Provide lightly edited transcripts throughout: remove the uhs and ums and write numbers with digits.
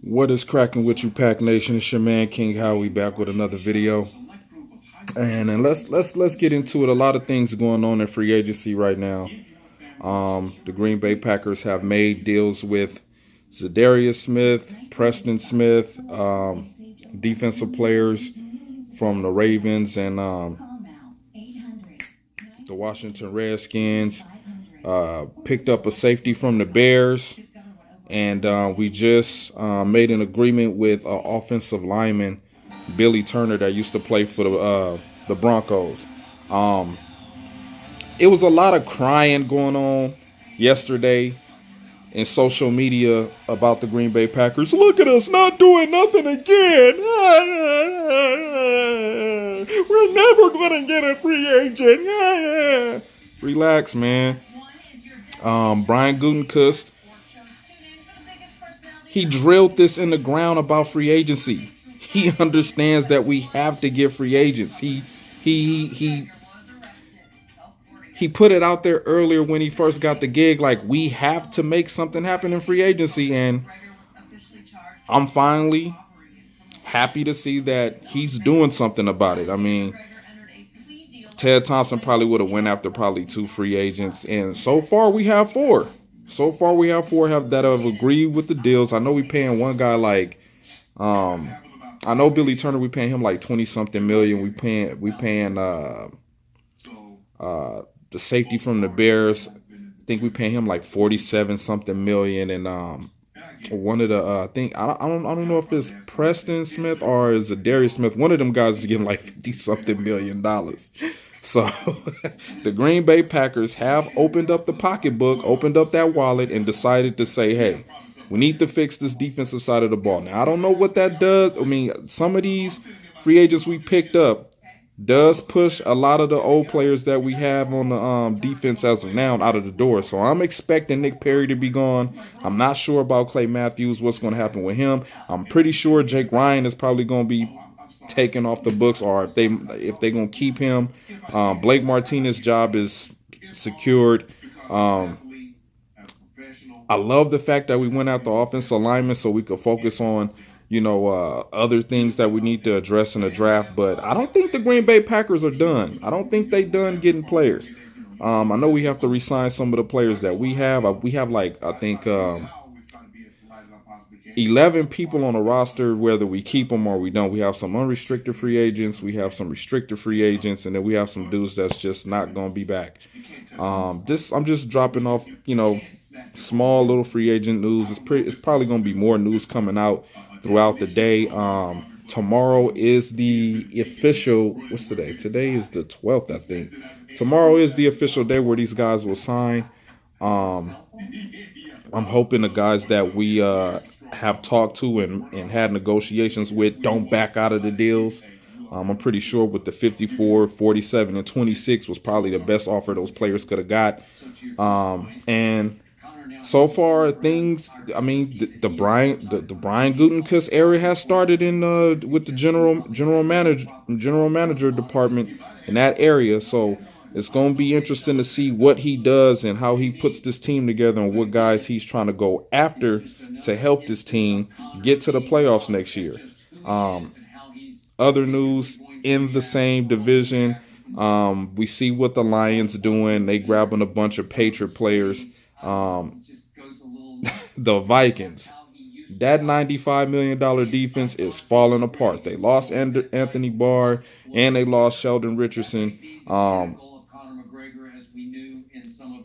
What is cracking with you, Pack Nation? It's your man King Howie back with another video, and let's get into it. A lot of things going on in free agency right now. The Green Bay Packers have made deals with Zadarius Smith, Preston Smith, defensive players from the Ravens and the Washington Redskins. Picked up a safety from the Bears. And we just made an agreement with offensive lineman Billy Turner that used to play for the Broncos. It was a lot of crying going on yesterday in social media about the Green Bay Packers. Look at us not doing nothing again. We're never going to get a free agent. Relax, man. Brian Gutekunst, he drilled this in the ground about free agency. He understands that we have to get free agents. He put it out there earlier when he first got the gig, like we have to make something happen in free agency, and I'm finally happy to see that he's doing something about it. I mean, Ted Thompson probably would have went after probably 2 free agents, and so far we have 4. So far, we have 4 that have agreed with the deals. I know we paying one guy like, I know Billy Turner. We paying him like 20-something million. We paying the safety from the Bears. I think we paying him like 47-something million. And one of the I don't know if it's Preston Smith or is it Darius Smith. One of them guys is getting like $50-something million. So the Green Bay Packers have opened up the pocketbook, opened up that wallet, and decided to say, hey, we need to fix this defensive side of the ball. Now, I don't know what that does. I mean, some of these free agents we picked up does push a lot of the old players that we have on the defense as of now out of the door. So I'm expecting Nick Perry to be gone. I'm not sure about Clay Matthews, what's going to happen with him. I'm pretty sure Jake Ryan is probably going to be taken off the books, or if they're gonna keep him. Blake Martinez's job is secured. I love the fact that we went out the offensive alignment so we could focus on, other things that we need to address in the draft. But I don't think the Green Bay Packers are done. I don't think they're done getting players. I know we have to re-sign some of the players that we have. We have like, I think 11 people on the roster, whether we keep them or we don't. We have some unrestricted free agents, we have some restricted free agents, and then we have some dudes that's just not going to be back. I'm just dropping off, small little free agent news. It's probably going to be more news coming out throughout the day. Tomorrow is the official, what's today? Today is the 12th, I think. Tomorrow is the official day where these guys will sign. I'm hoping the guys that we have talked to and had negotiations with don't back out of the deals. I'm pretty sure with the 54, 47, and 26 was probably the best offer those players could have got. And so far, things. I mean, the Brian Gutekunst era has started in with the general manager department in that area. So it's going to be interesting to see what he does and how he puts this team together and what guys he's trying to go after to help this team get to the playoffs next year. Other news in the same division, we see what the Lions doing. They grabbing a bunch of Patriot players. The Vikings, that $95 million defense is falling apart. They lost Anthony Barr and they lost Sheldon Richardson.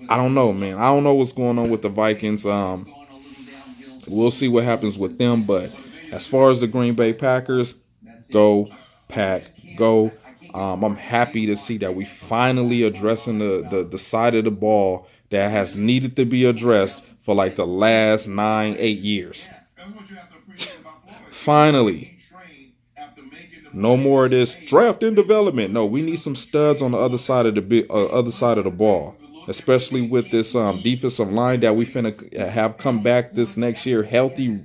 I don't know, man. I don't know what's going on with the Vikings. We'll see what happens with them. But as far as the Green Bay Packers, go, Pack, go. I'm happy to see that we finally addressing the side of the ball that has needed to be addressed for like the last 9-8 years. Finally. No more of this draft and development. No, we need some studs on the other side of the ball, especially with this defensive line that we finna have come back this next year, healthy,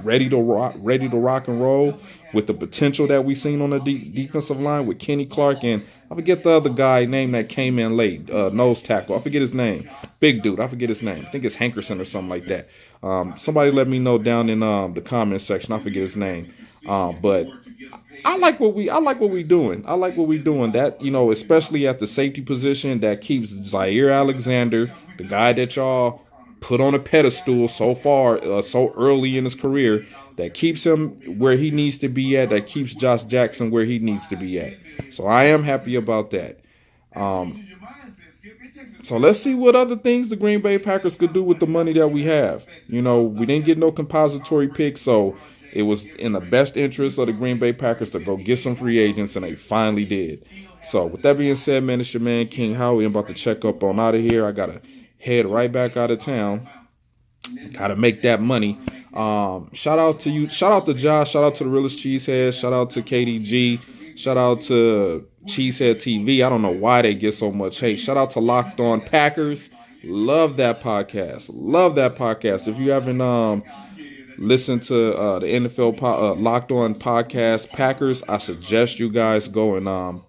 ready to rock and roll, with the potential that we seen on the defensive line with Kenny Clark and I forget the other guy name that came in late, nose tackle. I forget his name, big dude. I forget his name. I think it's Hankerson or something like that. Somebody let me know down in the comment section. I forget his name. But I like what we doing. I like what we doing. That, especially at the safety position, that keeps Zaire Alexander, the guy that y'all put on a pedestal so far, so early in his career, that keeps him where he needs to be at. That keeps Josh Jackson where he needs to be at. So I am happy about that. So let's see what other things the Green Bay Packers could do with the money that we have. We didn't get no compository picks, so it was in the best interest of the Green Bay Packers to go get some free agents, and they finally did. So with that being said, man, it's your man King Howie. I'm about to check up on out of here. I gotta head right back out of town. Gotta make that money. Shout out to you. Shout out to Josh. Shout out to the Realest Cheesehead. Shout out to KDG. Shout out to Cheesehead TV. I don't know why they get so much hate. Shout out to Locked On Packers. Love that podcast. Love that podcast. If you haven't listened to the NFL Locked On Podcast Packers, I suggest you guys go and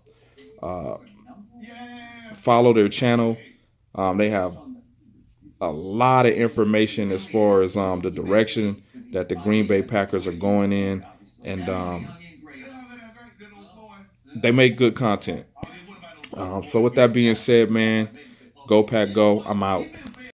follow their channel. They have a lot of information as far as the direction that the Green Bay Packers are going in, and they make good content. So with that being said, man, go Pack Go. I'm out.